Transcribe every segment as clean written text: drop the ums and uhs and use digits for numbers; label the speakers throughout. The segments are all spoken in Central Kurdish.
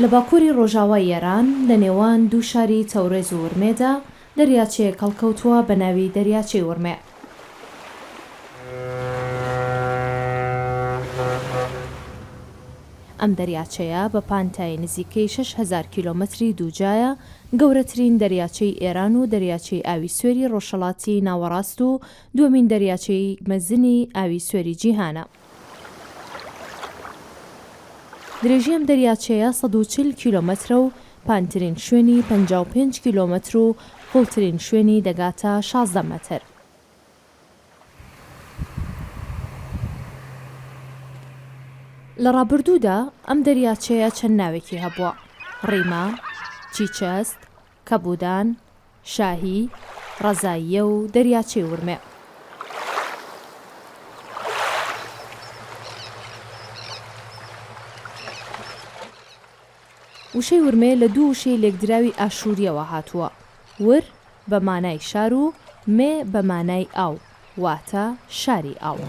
Speaker 1: لە باکووری ڕۆژاوای ئێران لە نێوان دوو شاری تەورێز و ورمێدا دەریاچەیەک هەڵکەوتووە بە ناوی دەریاچەی ورمێ. ئەم دەریاچەیە بە پانتای نزیکەی 6,000 کیلۆمەتری دووجایە، گەورەترین دەریاچەی ئێران و دەریاچەی ئاوی سوێری ڕۆژهەڵاتی ناوەڕاست و دووەمین دەریاچەی مەزنی ئاوی سوێری جیهانە. درێژی ئەم دەریاچەیە 140 کیلۆمەترە و پانترین شوێنی 55 کیلۆمەتر و قوڵترین شوێنی دەگاتە 16 مەتر. لە ڕابردوودا ئەم دەریاچەیە چەند ناوێکی هەبووە: ڕیما، چیچەست، کەبودان، شاهی، ڕەزاییە و دەریاچەی ورمێ. وشەی ورمێ لە دوو وشەی لێکدراوی ئاشووریەوە هاتووە: ور بە مانای شار و مێ بە مانای ئاو، واتە شاری ئاو.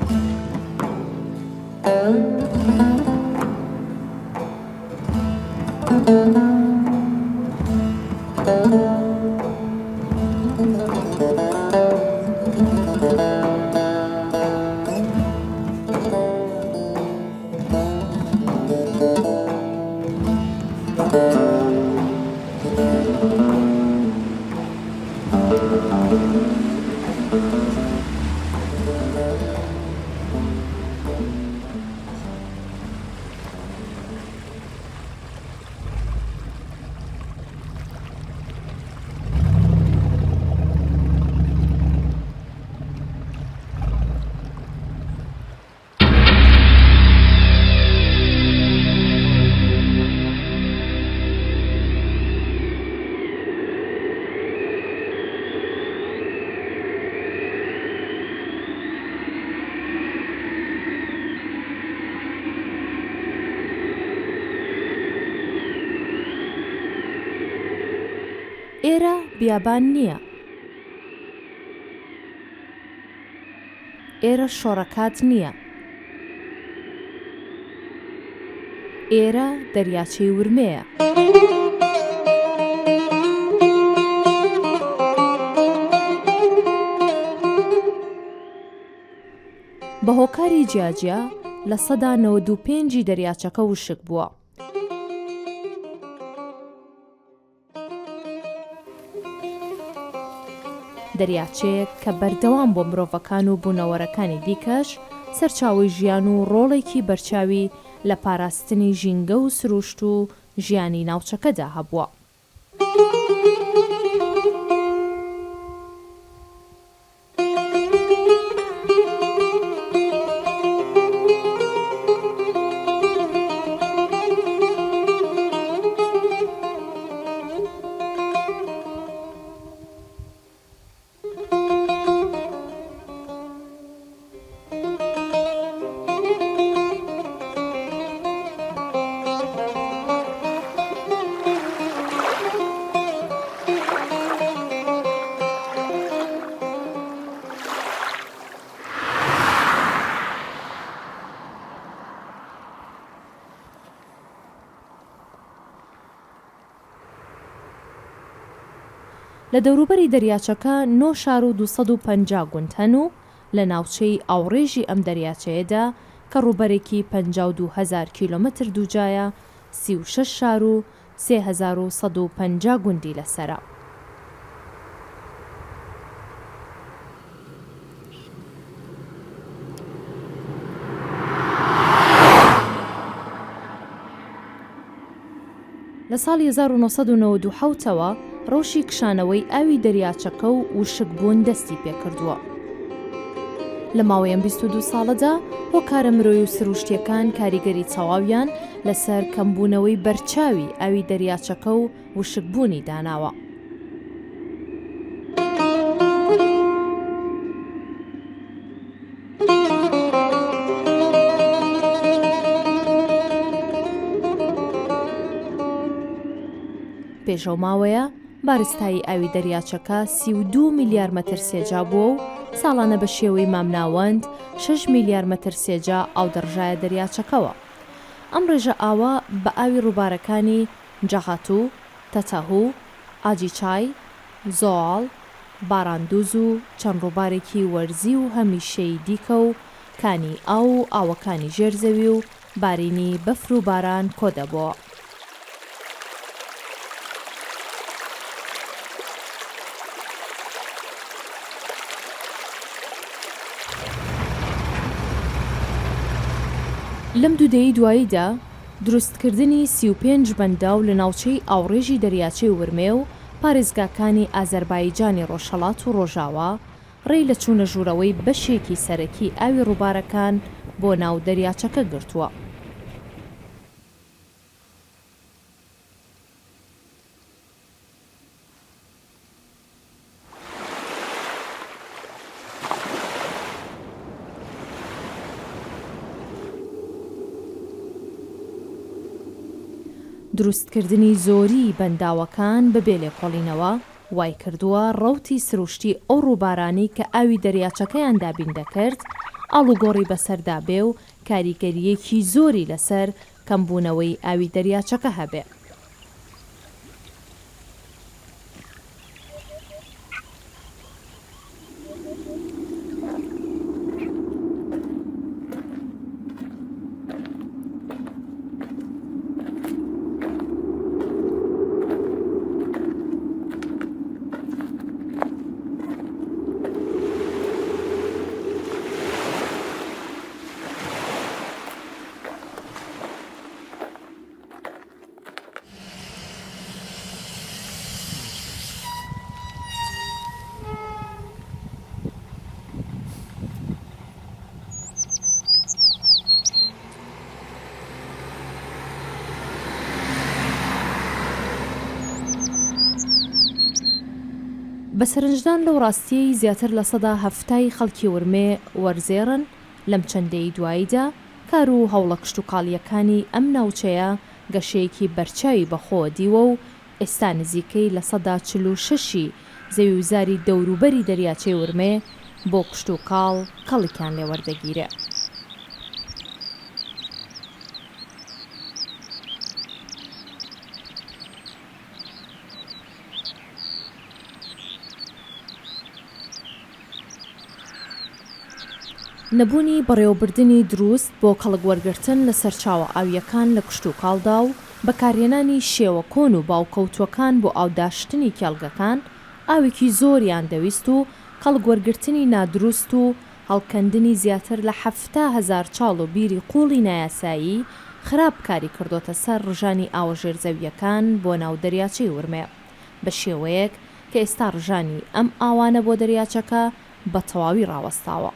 Speaker 1: ئێرە بیابان نییە، ئێرە شۆڕەکات نییە، ئێرە دەریاچەی ورمەیە. بە هۆکاری جیاجیا لە سەدا 95 دەریاچەکە وشک بووە. دەریاچەیەک کە بەردەوام بۆ مرۆڤەکان و بوونەوەرەکانی دیکەش سەرچاوی ژیان و ڕۆڵێکی بەرچاوی لە پاراستنی ژینگە و سروشت و ژیانی ناوچەکەدا هەبووە. لە دەوروبەری دەریاچەکە 9 شار و 250 گوند هەن و لە ناوچەی ئاوڕێژی ئەم دەریاچەیەدا کە ڕووبەرێکی 52,000 کیلۆمەتر دووجایە 36 شار و 3,150 گوندی لەسەرە. لە ساڵی 1997ەوە ڕۆژی کشانەوەی ئاوی دەریاچەکە و وشکبوون دەستی پێکردووە. لە ماوەی 22 ساڵەدا هۆکارە مرۆی و سروشتیەکان کاریگەری چاواویان لەسەر کەمبوونەوەی بەرچاوی ئاوی دەریاچەکە و وشکبوونی داناوە. پێشەو ماوەیە بارستایی ئاوی دەریاچەکە 32 میلیارد مەتر سێجا بووە و ساڵانە بە شێوەی مامناوەند 6 میلیارد مەتر سێجا ئاو دەڕژایە دەریاچەکەوە. ئەم ڕێژە ئاوە بە ئاوی ڕووبارەکانی جەخەتوو، تەتەهوو، ئاجیچای، زۆڵ، باڕاندوز و چەند ڕووبارێکی وەرزی و هەمیشەی دیکە و کانی ئاو و ئاوەکانی ژێرزەوی و بارینی بەفر و باران کۆ دەبووە. لەم دوودەیەی دواییدا دروستکردنی 35 بەنداو لە ناوچەی ئاوڕێژی دەریاچەی ورمێ و پارێزگاکانی ئازەربایجانی ڕۆژهەڵات و ڕۆژاوا ڕێی لە چوونە ژوورەوەی بەشێکی سەرەکی ئاوی ڕووبارەکان بۆ ناو دەریاچەکە گرتووە. دروستکردنی زۆری بەنداوەکان بەبێ لێکۆڵینەوە وای کردووە ڕەوتی سروشتی ئەو ڕووبارانی کە ئاوی دەریاچەکەیان دابین دەکرد ئاڵوگۆڕی بەسەردا بێ و کاریگەریەکی زۆری لەسەر کەمبوونەوەی ئاوی دەریاچەکە هەبێ. بە سەرنجدان لەو ڕاستیەی زیاتر لە 70% خەڵکی ورمێ وەرزێڕن لەم چەندەی دواییدا کار و هەوڵە کشتوکاڵیەکانی ئەم ناوچەیە گەشەیەکی بەرچاوی بەخۆ دیوە و ئێستا نزیکەی لە 46% زەویوزاری دەوروبەری دەریاچەی ورمێ بۆ کشتوکاڵ کەڵێکیان لێوەردەگیرێ. نەبوونی بەڕێوەبردنی دروست بۆ کەڵک وەرگرتن لە سەرچاوە ئاویەکان لە کشتوکاڵدا و بەکارهێنانی شێوە کۆن و باوکەوتوەکان بۆ ئاوداشتنی کێڵگەکان ئاوێکی زۆریان دەویست و کەڵک وەرگرتنی نادروست و هەڵکەندنی زیاتر لە 70,000 چاڵ و بیری قوڵی نایاسایی خراپ کاری کردوتە سەر ڕژانی ئاوەژێرزەویەکان بۆ ناو دەریاچەی ورمێ بە شێوەیەک کە ئێستا ڕژانی ئەم ئاوانە بۆ دەریاچەکە بە تەواوی ڕاوەستاوە.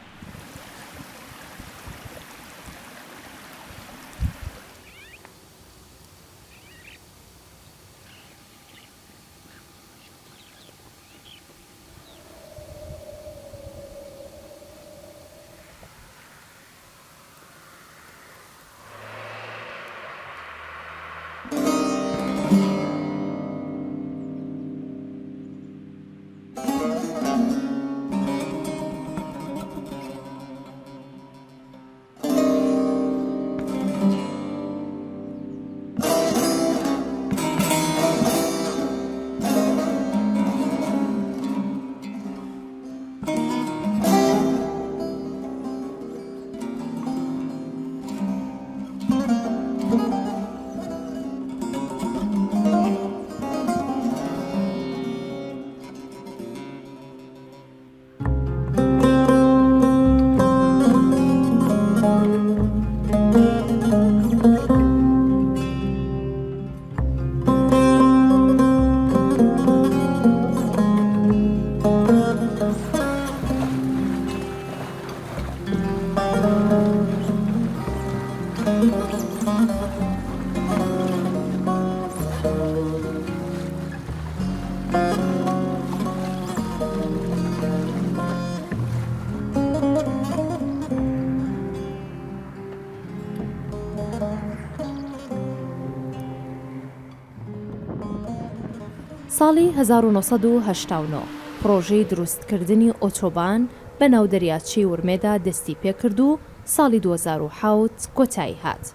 Speaker 1: ساڵی 1989 پرۆژەی دروستکردنی ئۆتۆبان بە ناو دەریاچەی ورمێدا دەستی پێکرد و ساڵی 2007 کۆتایی هات.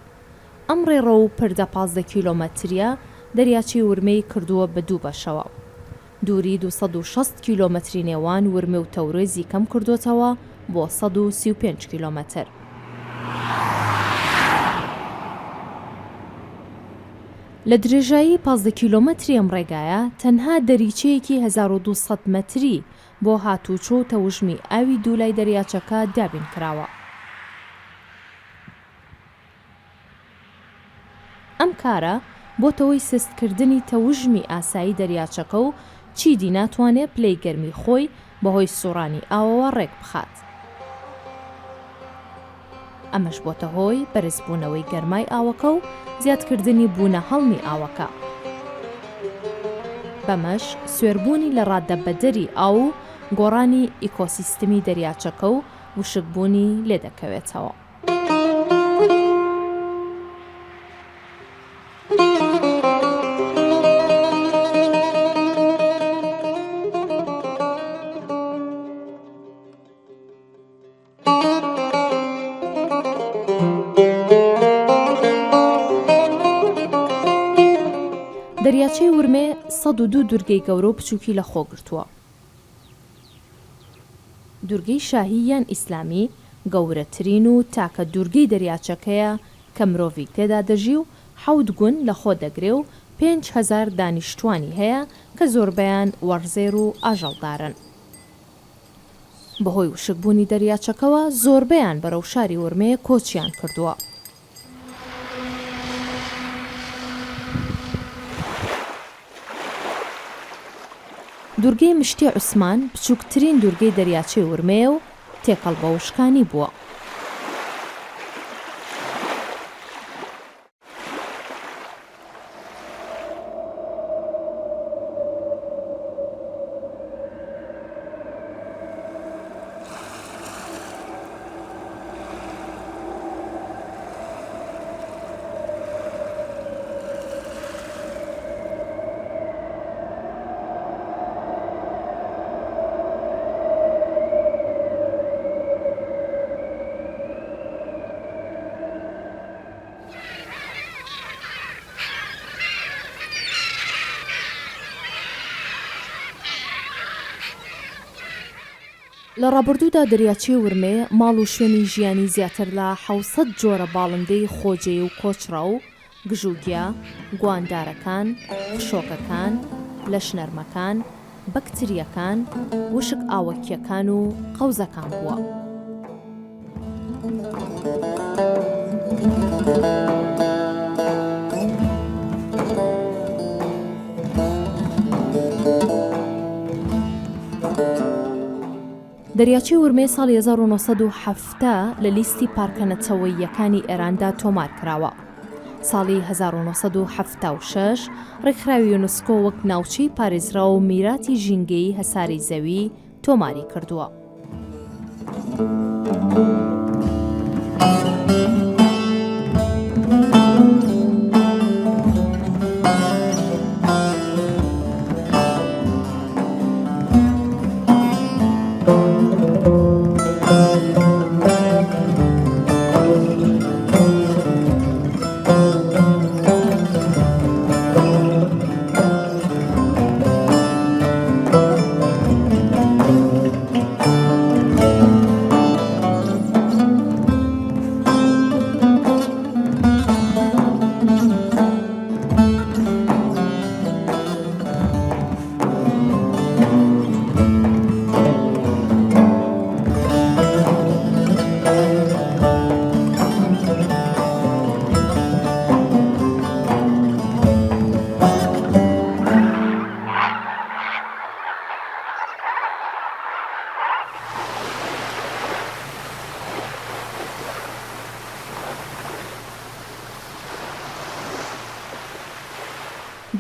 Speaker 1: ئەم ڕێڕە و پردە 15 کیلۆمەتریە دەریاچەی ورمەی کردووە بە دوو بەشەوە. دووری 260 کیلۆمەتری نێوان ورمێ و تەورۆیزی کەم کردوتەوە بۆ 135 کیلۆمەتر. لە درێژایی 15 کیلۆمەتری ئەم ڕێگایە تەنها دەریچەیەکی 1200 مەتری بۆ هاتووچۆ و تەوژمی ئاوی دوولای دەریاچەکە دابین کراوە. ئەم کارە بۆتەوەی سستکردنی تەوژمی ئاسایی دەریاچەکە و چیدی ناتوانێت پلەی گەرمی خۆی بەهۆی سوڕانی ئاوەوە ڕێک بخات. ئەمەش بۆتە هۆی بەرزبوونەوەی گەرمای ئاوەکە و زیادکردنی بوونە هەڵمی ئاوەکە. بەمەش سوێربوونی لە ڕادەبەدەری ئاو و گۆڕانی ئیکۆسیستمی دەریاچەکە و وشکبوونی لێ دەکەوێتەوە. دەریاچەی ورمێ 102 دوورگەی گەورە و بچووکی لە خۆ گرتووە. دوورگەی شاهی یان ئیسلامی گەورەترین و تاکە دوورگەی دەریاچەکەیە کە مرۆڤی تێدا دەژی و 7 گون لە خۆ دەگرێ و 5,000 دانیشتوانی هەیە کە زۆربەیان وەرزێر و ئاژەڵدارن. بەهۆی وشکبوونی دەریاچەکەوە زۆربەیان بەرەو شاری ورمێ کۆچیان کردووە. دوورگەی مشتی عوسمان بچووکترین دوورگەی دەریاچەی ورمێ و تێکەڵ بە وشکانی بووە. لە ڕابردوودا دەریاچەی ورمێ ماڵ و شوێنی ژیانی زیاتر لە 700 جۆرە باڵندەی خۆجێ و کۆچرا و گژوگیا، گواندارەکان، خشۆکەکان، لەشنەرمەکان، بەکتریەکان، وشک ئاوەکیەکان و قەوزەکان بووە. دەریاچەی ورمێ ساڵی 1970 لە لیستی پارکە نەتەوەییەکانی ئێراندا تۆمار کراوە. ساڵی 1976 ڕێکخراوی یونسکۆ وەک ناوچەی پارێزراوە و میراتی ژینگەیی هەساری زەوی تۆماری کردووە.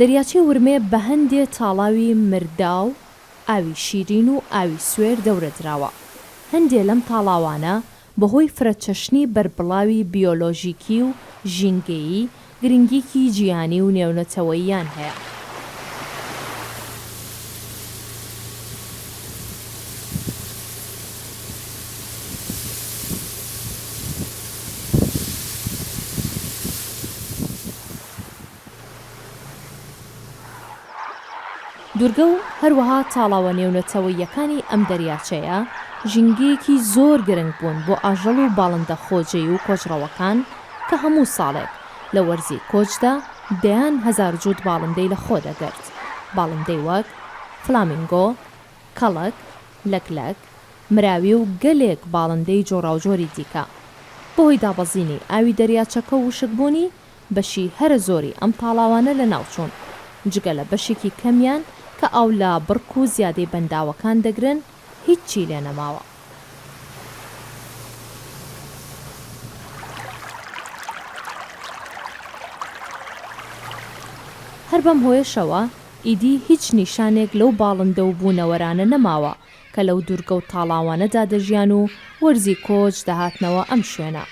Speaker 1: دەریاچەی ورمێ بە هەندێ تاڵاوی مرداو، ئاوی شیرین و ئاوی سوێر دەورە دراوە. هەندێ لەم تاڵاوانە بەهۆی فرەچەشنی بەربڵاوی بیۆلۆژیکی و ژینگەیی گرنگیکی جیهانی و نێونەتەوەییان هەیە. دوورگە و هەروەها تاڵاوە نێونەتەوەییەکانی ئەم دەریاچەیە ژینگەیەکی زۆر گرنگ بوون بۆ ئاژەڵ و باڵندە خۆجێی و کۆچڕەوەکان کە هەموو ساڵێک لە وەرزی کۆچدا دەیان هەزار جووت باڵندەی لە خۆ دەگرت. باڵندەی وەک فلامینگۆ، کەڵک، لەکلەک، مراوی و گەلێک باڵندەی جۆراوجۆری دیکە. بۆهۆی دابەزینی ئاوی دەریاچەکە و وشکبوونی بەشی هەرە زۆری ئەم تاڵاوانە لە ناوچوون، جگە لە بەشێکی کەمیان کە ئاو لە بڕک و زیادەی بەنداوەکان دەگرن هیچی لێ نەماوە. هەر بەم هۆیشەوە ئیدی هیچ نیشانێک لەو باڵندە و بوونەوەرانە نەماوە کە لەو دوورگە و تاڵاوانەدا دەژیان و وەرزی کۆچ دەهاتنەوە ئەم شوێنە.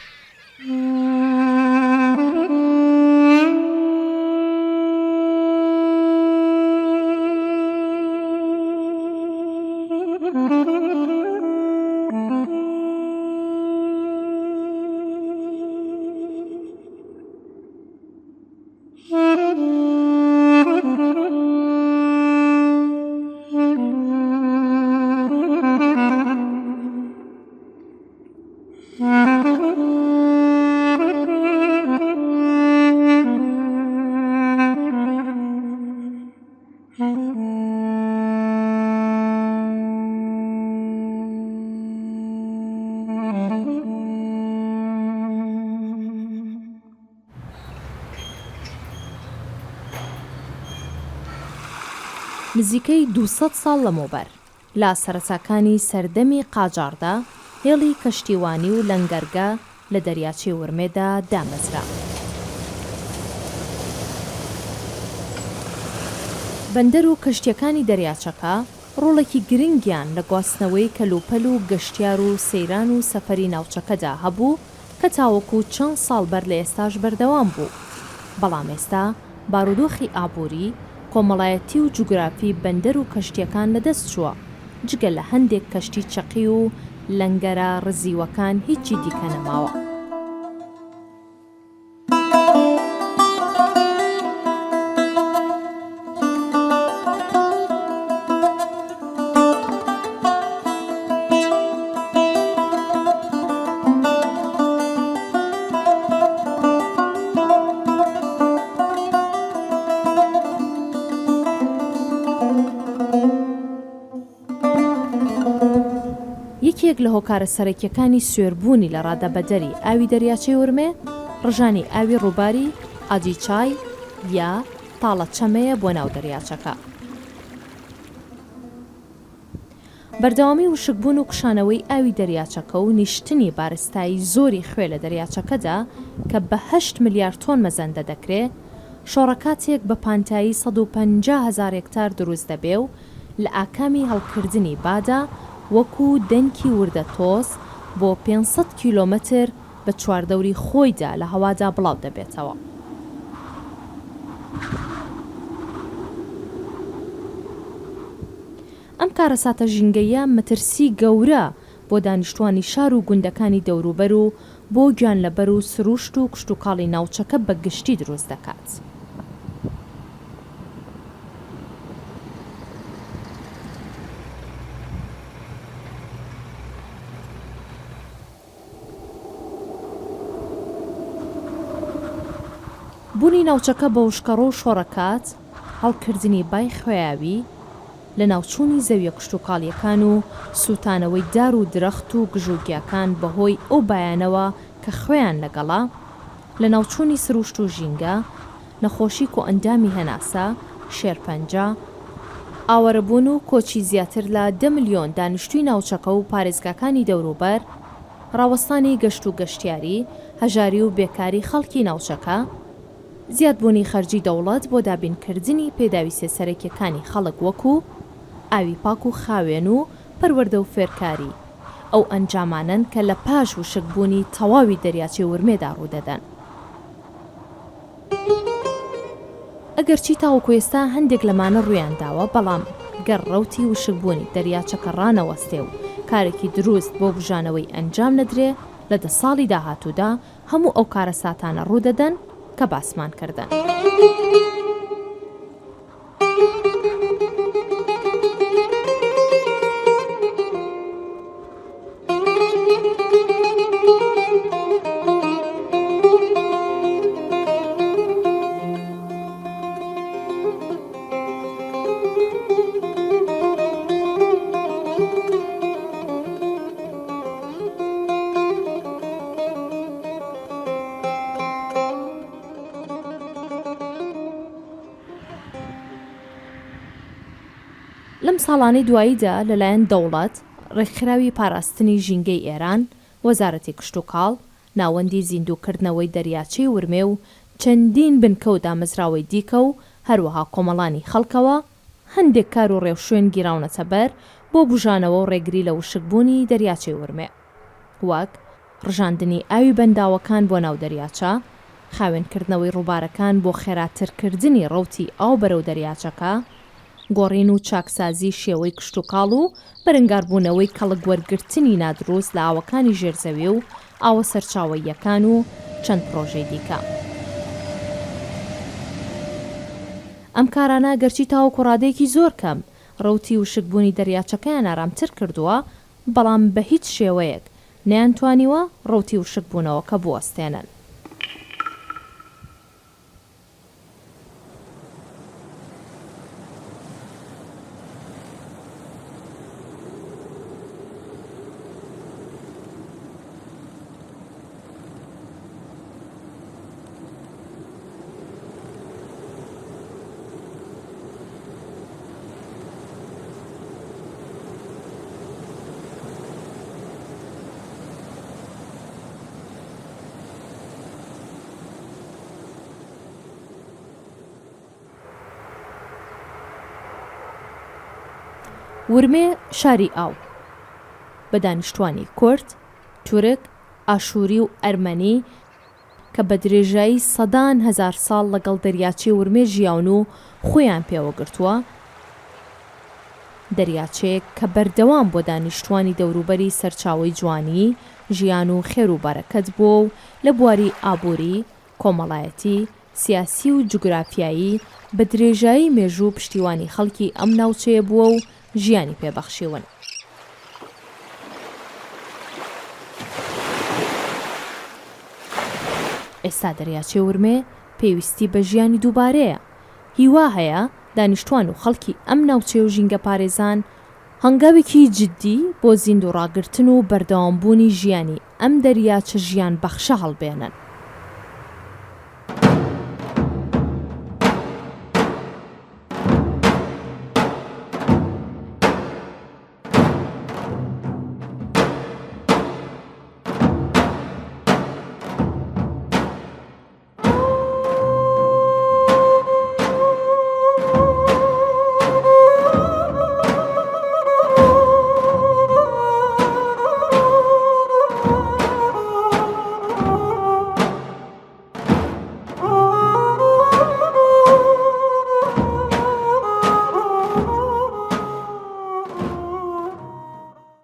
Speaker 1: نزیکەی 200 ساڵ لەمەوبەر لە سەرەتاکانی سەردەمی قاجاردا هێڵی کەشتیوانی و لەنگەرگە لە دەریاچەی ورمێدا دامەزرا. بەندەر و کەشتیەکانی دەریاچەکە ڕۆڵێکی گرنگیان لە گواستنەوەی کەلوپەل و گەشتیار و سەیران و سەفەری ناوچەکەدا هەبوو کە تاوەکو چەند ساڵ بەر لە ئێستاش بەردەوام بوو. بەڵام ئێستا بارودۆخی ئابووری، کۆمەڵایەتی و جوگرافی بەندەر و کەشتیەکان لەدەست چووە، جگە لە هەندێک کەشتی چەقی و لەنگەرە ڕزیوەکان هیچی دیکە نەماوە. یەکێک لە هۆکارە سەرەکیەکانی سوێربوونی لە ڕادەبەدەری ئاوی دەریاچەی ورمێ ڕژانی ئاوی ڕووباری ئاجیچای یا تاڵە چەمەیە بۆ ناو دەریاچەکە. بەردەوامی وشکبوون و کشانەوەی ئاوی دەریاچەکە و نیشتنی بارستایی زۆری خوێ لە دەریاچەکەدا کە بە 8 ملیار تۆن مەزەندە دەکرێت، شۆڕەکاتێک بە پانتایی 150,000 هێکتار دروست دەبێ و لە ئاکامی هەڵکردنی بادا وەکو دەنکی وردە تۆز بۆ 500 کیلۆمەتر بە چواردەوری خۆیدا لە هەوادا بڵاو دەبێتەوە. ئەم کارەساتە ژینگەیە مەترسی گەورە بۆ دانیشتوانی شار و گوندەکانی دەوروبەر و بۆ گیانلەبەر و سروشت و کشتوکاڵی ناوچەکە بە گشتی دروست دەکات. بوونی ناوچەکە بە وشکەڕۆ و شۆڕەکات، هەڵکردنی بای خوێیاوی لە ناوچوونی زەویە کشتوکاڵیەکان و سووتانەوەی دار و درەخت و گژوگیاکان بەهۆی ئەو بایانەوە کە خوێیان لەگەڵا، لە ناوچوونی سروشت و ژینگە، نەخۆشی و ئەندامی هەناسە، شێرپەنجە، ئاوەرەبوون و کۆچی زیاتر لە 10 ملیۆن دانیشتووی ناوچەکە و پارێزگاکانی دەوروبەر، ڕاوەستانی گەشت و گەشتیاری، هەژاری و بێکاری خەڵکی ناوچەکە، زیادبوونی خەرجی دەوڵەت بۆ دابینکردنی پێداویستە سەرەکیەکانی خەڵک وەکو ئاوی پاک و خاوێن و پەروەردە و فێرکاری، ئەو ئەنجامانن کە لە پاش وشکبوونی تەواوی دەریاچەی ورمێدا ڕوودەدەن. ئەگەرچی تاوەکو ئێستا هەندێک لەمانە ڕوویانداوە، بەڵام گەر ڕەوتی وشکبوونی دەریاچەکە ڕانەوەستێ و کارێکی دروست بۆ بژانەوەی ئەنجام نەدرێ، لە 10 ساڵی داهاتوودا هەموو ئەو کارەساتانە ڕوودەدەن کە باسمان کردن. ساڵانەی دواییدا لەلایەن دەوڵەت ڕێکخراوی پاراستنی ژینگەی ئێران، وەزارەتی کشت و کاڵ، ناوەندی زیندووکردنەوەی دەریاچەی ورمێ و چەندین بنکە و دامەزراوەی دیکە و هەروەها کۆمەڵانی خەڵکەوە هەندێک کار و ڕێوشوێن گیراونەتە بەر بۆ بژانەوە و ڕێگری لە وشکبوونی دەریاچەی ورمێ، وەک ڕژاندنی ئاوی بەنداوەکان بۆ ناو دەریاچە، خاوێنکردنەوەی ڕووبارەکان بۆ خێراترکردنی ڕەوتی ئاو بەرەو دەریاچەکە، گۆڕین و چاکسازی شێوەی کشت و کاڵ و بەرەنگاربوونەوەی کەڵک وەرگرتنی نادروست لە ئاوەکانی ژێرزەوی و ئاوە سەرچاوەییەکان و چەند پرۆژەی دیکە. ئەم کارانە گەرچی تاوەکو ڕادەیەکی زۆر کەم ڕەوتی وشکبوونی دەریاچەکەیان ئارامتر کردووە، بەڵام بە هیچ شێوەیەک نەیانتوانیوە ڕەوتی وشکبوونەوەکە بوەستێنن. ورمێ شاری ئاو بە دانیشتوانی کورد، تورک، ئاشووری و ئەرمەنی کە بە درێژایی سەدان هەزار ساڵ لەگەڵ دەریاچەی ورمێ ژیاون و خۆیان پێوەگرتووە، دەریاچەیەک کە بەردەوام بۆ دانیشتوانی دەوروبەری سەرچاوەی جوانی، ژیان و خێر و بەرەکەت بووە و لە بواری ئابووری، کۆمەڵایەتی، سیاسی و جوگرافیایی بە درێژایی مێژوو پشتیوانی خەڵکی ئەم ناوچەیە بووە و ژیانی پێبەخشیون. ئێستا دەریاچەی ورمێ پێویستی بە ژیانی دووبارەیە. هیوا هەیە دانیشتوان و خەڵکی ئەم ناوچەی و ژینگە پارێزان هەنگاوێکی جددی بۆ زیندوو ڕاگرتن و بەردەوامبوونی ژیانی ئەم دەریاچە ژیان بەخشە هەڵبێنن.